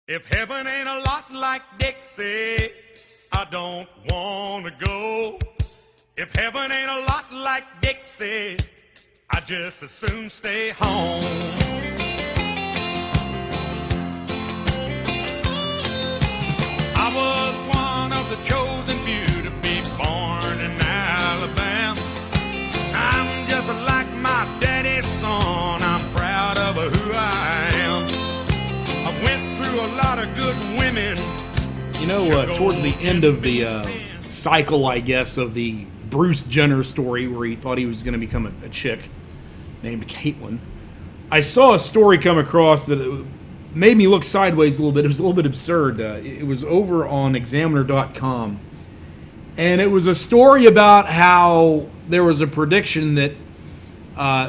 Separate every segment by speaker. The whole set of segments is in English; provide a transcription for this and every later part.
Speaker 1: If heaven ain't a lot like Dixie, I don't want to go. If heaven ain't a lot like Dixie, I just as soon stay home. I was one of the chosen few to be born in Alabama. I'm just like my daddy's son. I'm proud of who I am. I went through a lot of good women.
Speaker 2: You know, towards the end of the cycle, I guess, of the Bruce Jenner story where he thought he was going to become a chick named Caitlyn, I saw a story come across that made me look sideways a little bit. It was a little bit absurd. It was over on Examiner.com. And it was a story about how there was a prediction that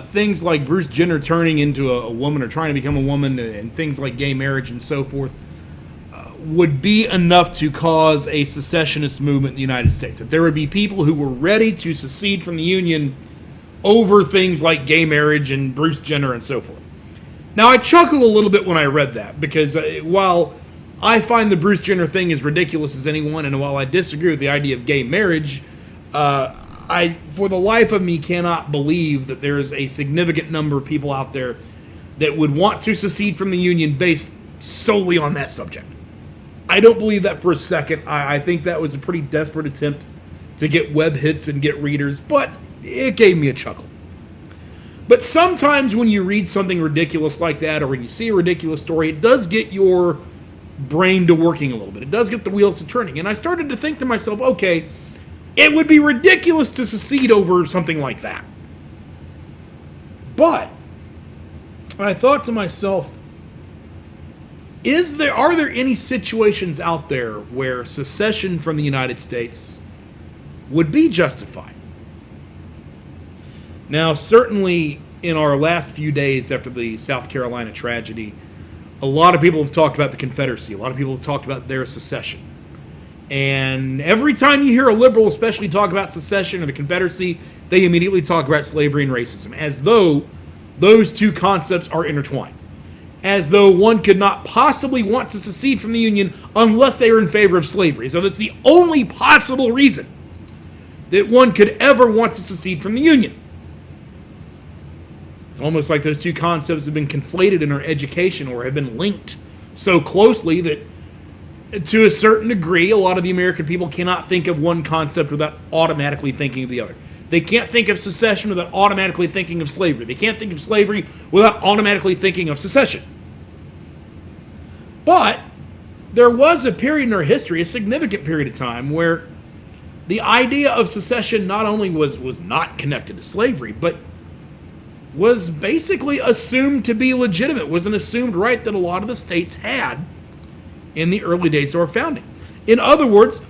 Speaker 2: things like Bruce Jenner turning into a woman or trying to become a woman and things like gay marriage and so forth would be enough to cause a secessionist movement in the United States. That there would be people who were ready to secede from the Union over things like gay marriage and Bruce Jenner and so forth. Now, I chuckled a little bit when I read that because while I find the Bruce Jenner thing as ridiculous as anyone, and while I disagree with the idea of gay marriage, I, for the life of me, cannot believe that there is a significant number of people out there that would want to secede from the Union based solely on that subject. I don't believe that for a second. I think that was a pretty desperate attempt to get web hits and get readers, but it gave me a chuckle. But sometimes when you read something ridiculous like that, or when you see a ridiculous story, it does get your brain to working a little bit. It does get the wheels to turning. And I started to think to myself, okay, it would be ridiculous to secede over something like that. But I thought to myself, are there any situations out there where secession from the United States would be justified? Now, certainly in our last few days after the South Carolina tragedy, a lot of people have talked about the Confederacy. A lot of people have talked about their secession. And every time you hear a liberal especially talk about secession or the Confederacy, they immediately talk about slavery and racism, as though those two concepts are intertwined. As though one could not possibly want to secede from the Union unless they are in favor of slavery. So that's the only possible reason that one could ever want to secede from the Union. It's almost like those two concepts have been conflated in our education or have been linked so closely that to a certain degree, a lot of the American people cannot think of one concept without automatically thinking of the other. They can't think of secession without automatically thinking of slavery. They can't think of slavery without automatically thinking of secession. But there was a period in our history, a significant period of time, where the idea of secession not only was not connected to slavery, but was basically assumed to be legitimate, was an assumed right that a lot of the states had in the early days of our founding. In other words,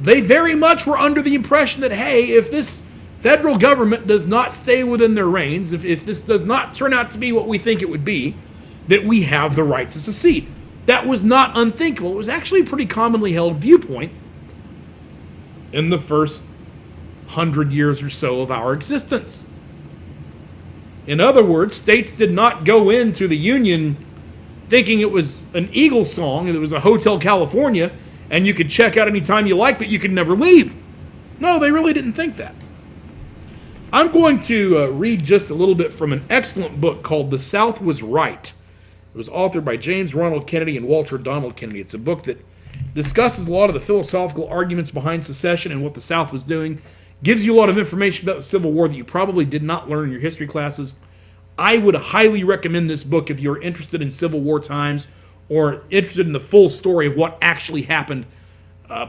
Speaker 2: they very much were under the impression that, hey, if this federal government does not stay within their reins, if this does not turn out to be what we think it would be, that we have the right to secede. That was not unthinkable. It was actually a pretty commonly held viewpoint in the first 100 years or so of our existence. In other words, states did not go into the Union thinking it was an Eagle song and it was a Hotel California and you could check out anytime you like, but you could never leave. No, they really didn't think that. I'm going to read just a little bit from an excellent book called The South Was Right. It was authored by James Ronald Kennedy and Walter Donald Kennedy. It's a book that discusses a lot of the philosophical arguments behind secession and what the South was doing. Gives you a lot of information about the Civil War that you probably did not learn in your history classes. I would highly recommend this book if you're interested in Civil War times or interested in the full story of what actually happened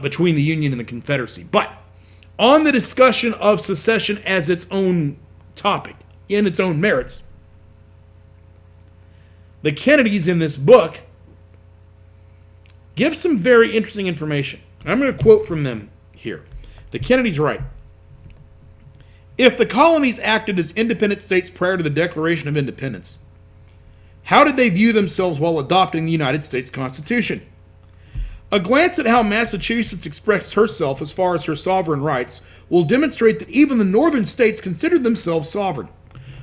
Speaker 2: between the Union and the Confederacy. But on the discussion of secession as its own topic, in its own merits, the Kennedys in this book give some very interesting information. I'm going to quote from them here. The Kennedys write, "If the colonies acted as independent states prior to the Declaration of Independence, how did they view themselves while adopting the United States Constitution? A glance at how Massachusetts expressed herself as far as her sovereign rights will demonstrate that even the northern states considered themselves sovereign.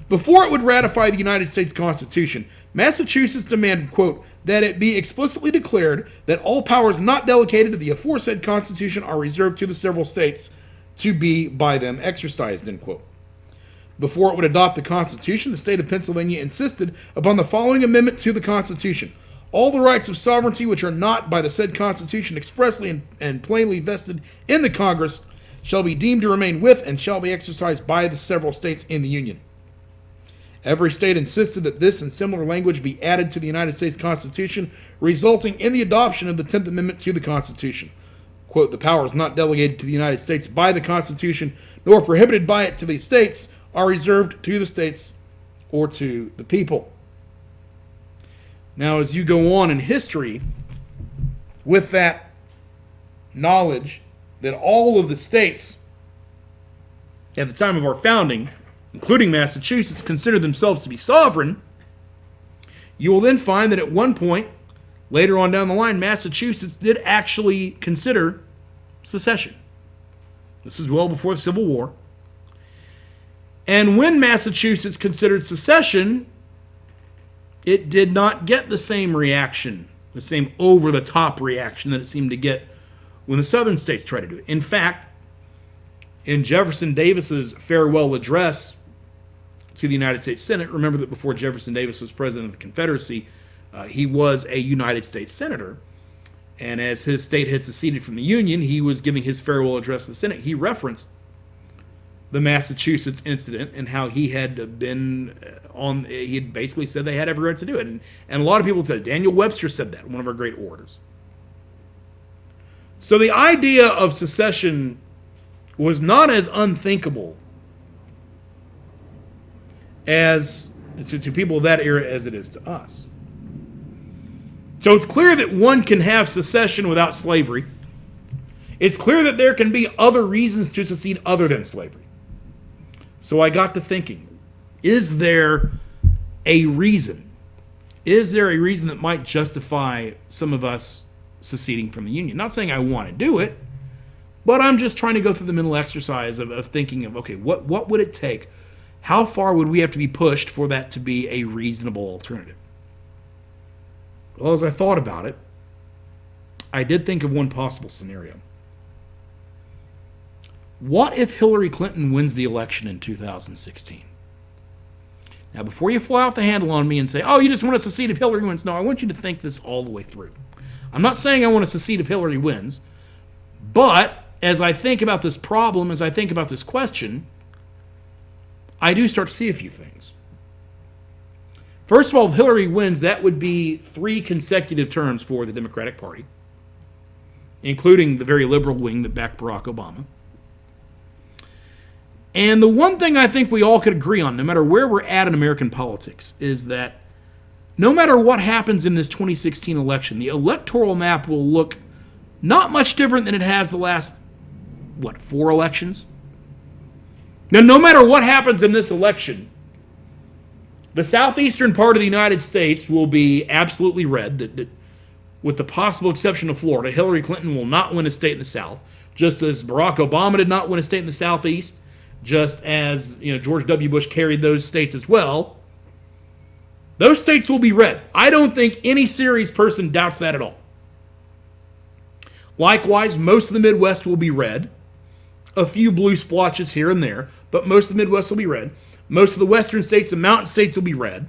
Speaker 2: Before it would ratify the United States Constitution, Massachusetts demanded, quote, that it be explicitly declared that all powers not delegated to the aforesaid Constitution are reserved to the several states to be by them exercised, end quote. Before it would adopt the Constitution, the state of Pennsylvania insisted upon the following amendment to the Constitution. All the rights of sovereignty which are not by the said Constitution expressly and plainly vested in the Congress shall be deemed to remain with and shall be exercised by the several states in the Union. Every state insisted that this and similar language be added to the United States Constitution, resulting in the adoption of the 10th Amendment to the Constitution. Quote, the powers not delegated to the United States by the Constitution, nor prohibited by it to the states, are reserved to the states or to the people. Now, as you go on in history, with that knowledge that all of the states at the time of our founding, including Massachusetts, consider themselves to be sovereign, you will then find that at one point, later on down the line, Massachusetts did actually consider secession. This is well before the Civil War. And when Massachusetts considered secession, it did not get the same reaction, the same over-the-top reaction that it seemed to get when the southern states tried to do it. In fact, in Jefferson Davis's farewell address to the United States Senate, remember that before Jefferson Davis was president of the Confederacy, he was a United States senator. And as his state had seceded from the Union, he was giving his farewell address to the Senate. He referenced the Massachusetts incident and how he had been he had basically said they had every right to do it. And a lot of people said, Daniel Webster said that, one of our great orators. So the idea of secession was not as unthinkable as to people of that era as it is to us. So it's clear that one can have secession without slavery. It's clear that there can be other reasons to secede other than slavery. So I got to thinking, is there a reason? Is there a reason that might justify some of us seceding from the Union? Not saying I want to do it, but I'm just trying to go through the mental exercise of thinking of, okay, what would it take? How far would we have to be pushed for that to be a reasonable alternative? Well, as I thought about it, I did think of one possible scenario. What if Hillary Clinton wins the election in 2016? Now, before you fly off the handle on me and say, oh, you just want to secede if Hillary wins. No, I want you to think this all the way through. I'm not saying I want to secede if Hillary wins, but as I think about this problem, as I think about this question, I do start to see a few things. First of all, if Hillary wins, that would be 3 consecutive terms for the Democratic Party, including the very liberal wing that backed Barack Obama. And the one thing I think we all could agree on, no matter where we're at in American politics, is that no matter what happens in this 2016 election, the electoral map will look not much different than it has the last, 4 elections? Now, no matter what happens in this election, the southeastern part of the United States will be absolutely red, that with the possible exception of Florida. Hillary Clinton will not win a state in the South, just as Barack Obama did not win a state in the Southeast, just as George W. Bush carried those states as well. Those states will be red. I don't think any serious person doubts that at all. Likewise, most of the Midwest will be red. A few blue splotches here and there, but most of the Midwest will be red. Most of the western states, the mountain states will be red.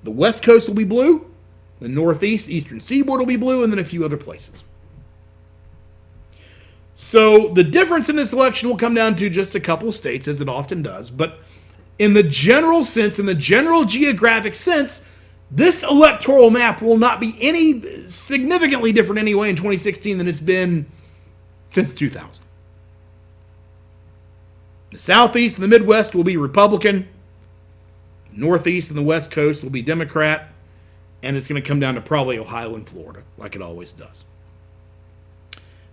Speaker 2: The West Coast will be blue. The Northeast, Eastern Seaboard will be blue, and then a few other places. So the difference in this election will come down to just a couple of states, as it often does. But in the general sense, in the general geographic sense, this electoral map will not be any significantly different anyway in 2016 than it's been since 2000. The Southeast and the Midwest will be Republican. Northeast and the West Coast will be Democrat. And it's going to come down to probably Ohio and Florida, like it always does.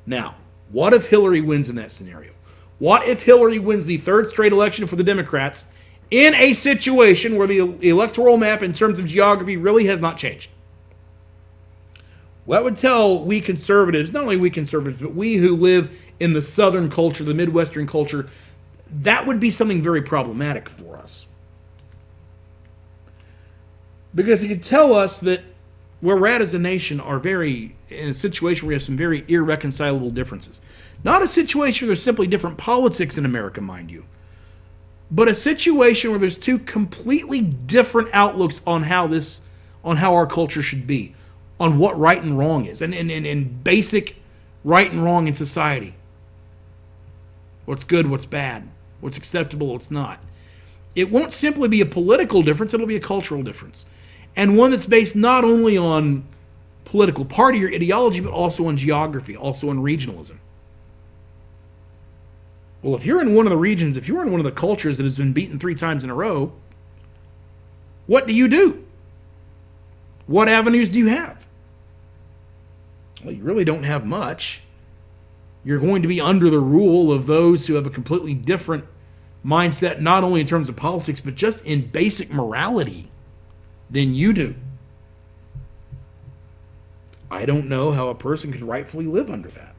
Speaker 2: Now, what if Hillary wins in that scenario? What if Hillary wins the 3rd straight election for the Democrats in a situation where the electoral map in terms of geography really has not changed? Well, that would tell we conservatives, not only we conservatives, but we who live in the Southern culture, the Midwestern culture, that would be something very problematic for us. Because he could tell us that where we're at as a nation are very, in a situation where we have some very irreconcilable differences. Not a situation where there's simply different politics in America, mind you, but a situation where there's two completely different outlooks on how our culture should be, on what right and wrong is, and basic right and wrong in society. What's good, what's bad, what's acceptable, what's not. It won't simply be a political difference, it'll be a cultural difference. And one that's based not only on political party or ideology, but also on geography, also on regionalism. Well, if you're in one of the regions, if you're in one of the cultures that has been beaten 3 times in a row, what do? What avenues do you have? Well, you really don't have much. You're going to be under the rule of those who have a completely different mindset, not only in terms of politics, but just in basic morality than you do. I don't know how a person could rightfully live under that.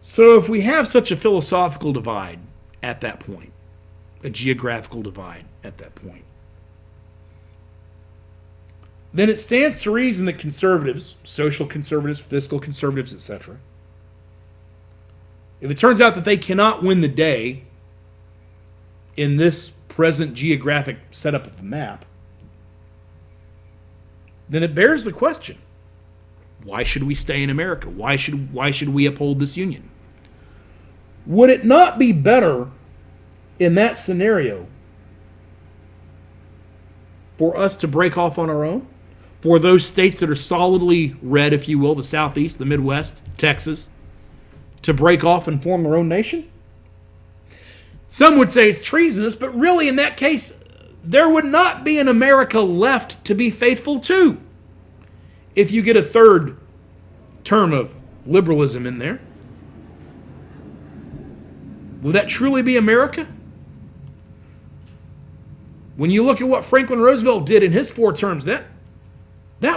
Speaker 2: So if we have such a philosophical divide at that point, a geographical divide at that point, then it stands to reason that conservatives, social conservatives, fiscal conservatives, etc., if it turns out that they cannot win the day in this present geographic setup of the map, then it bears the question, why should we stay in America? Why should we uphold this union? Would it not be better in that scenario for us to break off on our own? For those states that are solidly red, if you will, the Southeast, the Midwest, Texas, to break off and form their own nation? Some would say it's treasonous, but really in that case, there would not be an America left to be faithful to if you get a third term of liberalism in there. Will that truly be America? When you look at what Franklin Roosevelt did in his 4 terms, that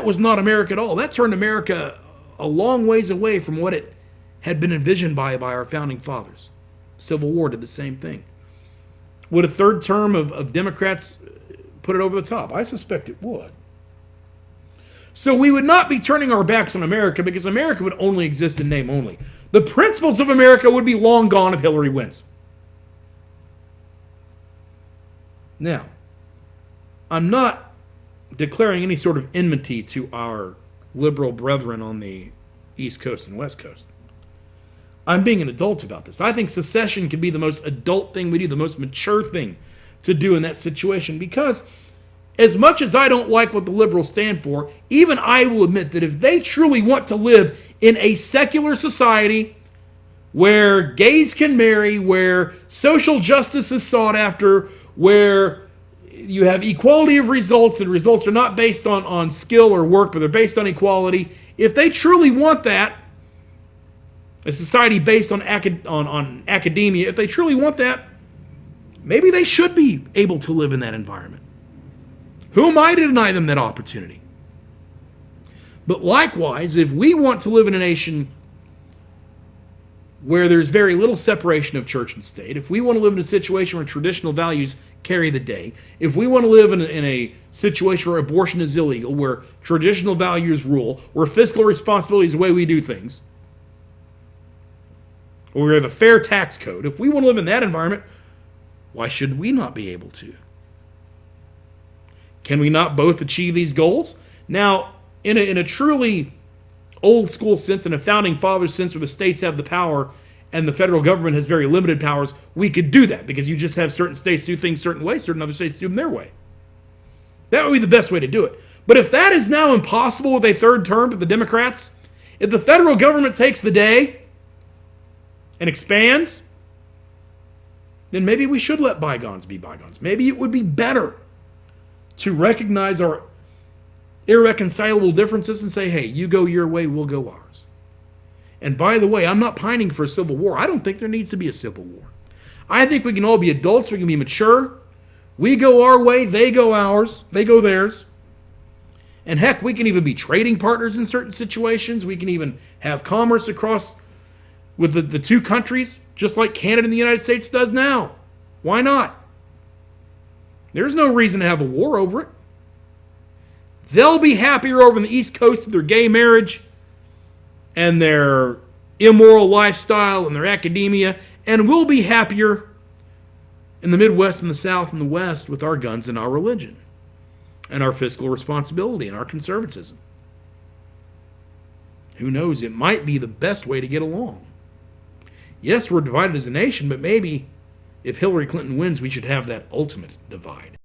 Speaker 2: was not America at all. That turned America a long ways away from what it had been envisioned by our founding fathers. Civil War did the same thing. Would a third term of Democrats put it over the top? I suspect it would. So we would not be turning our backs on America because America would only exist in name only. The principles of America would be long gone if Hillary wins. Now, I'm not declaring any sort of enmity to our liberal brethren on the East Coast and West Coast. I'm being an adult about this. I think secession can be the most adult thing we do, the most mature thing to do in that situation, because as much as I don't like what the liberals stand for, even I will admit that if they truly want to live in a secular society where gays can marry, where social justice is sought after, where you have equality of results, and results are not based on skill or work, but they're based on equality, if they truly want that, a society based on academia, if they truly want that, maybe they should be able to live in that environment. Who am I to deny them that opportunity? But likewise, if we want to live in a nation where there's very little separation of church and state, if we want to live in a situation where traditional values carry the day, if we want to live in a situation where abortion is illegal, where traditional values rule, where fiscal responsibility is the way we do things, or we have a fair tax code, if we want to live in that environment, why should we not be able to? Can we not both achieve these goals? Now, in a truly old school sense, in a founding father sense, where the states have the power and the federal government has very limited powers, we could do that because you just have certain states do things certain ways, certain other states do them their way. That would be the best way to do it. But if that is now impossible with a third term of the Democrats, if the federal government takes the day and expands, then maybe we should let bygones be bygones. Maybe it would be better to recognize our irreconcilable differences and say, hey, you go your way, we'll go ours. And by the way, I'm not pining for a civil war. I don't think there needs to be a civil war. I think we can all be adults, we can be mature. We go our way, they go ours, they go theirs. And heck, we can even be trading partners in certain situations. We can even have commerce across with the two countries, just like Canada and the United States does now. Why not? There's no reason to have a war over it. They'll be happier over on the East Coast with their gay marriage and their immoral lifestyle and their academia, and we'll be happier in the Midwest and the South and the West with our guns and our religion and our fiscal responsibility and our conservatism. Who knows? It might be the best way to get along. Yes, we're divided as a nation, but maybe if Hillary Clinton wins, we should have that ultimate divide.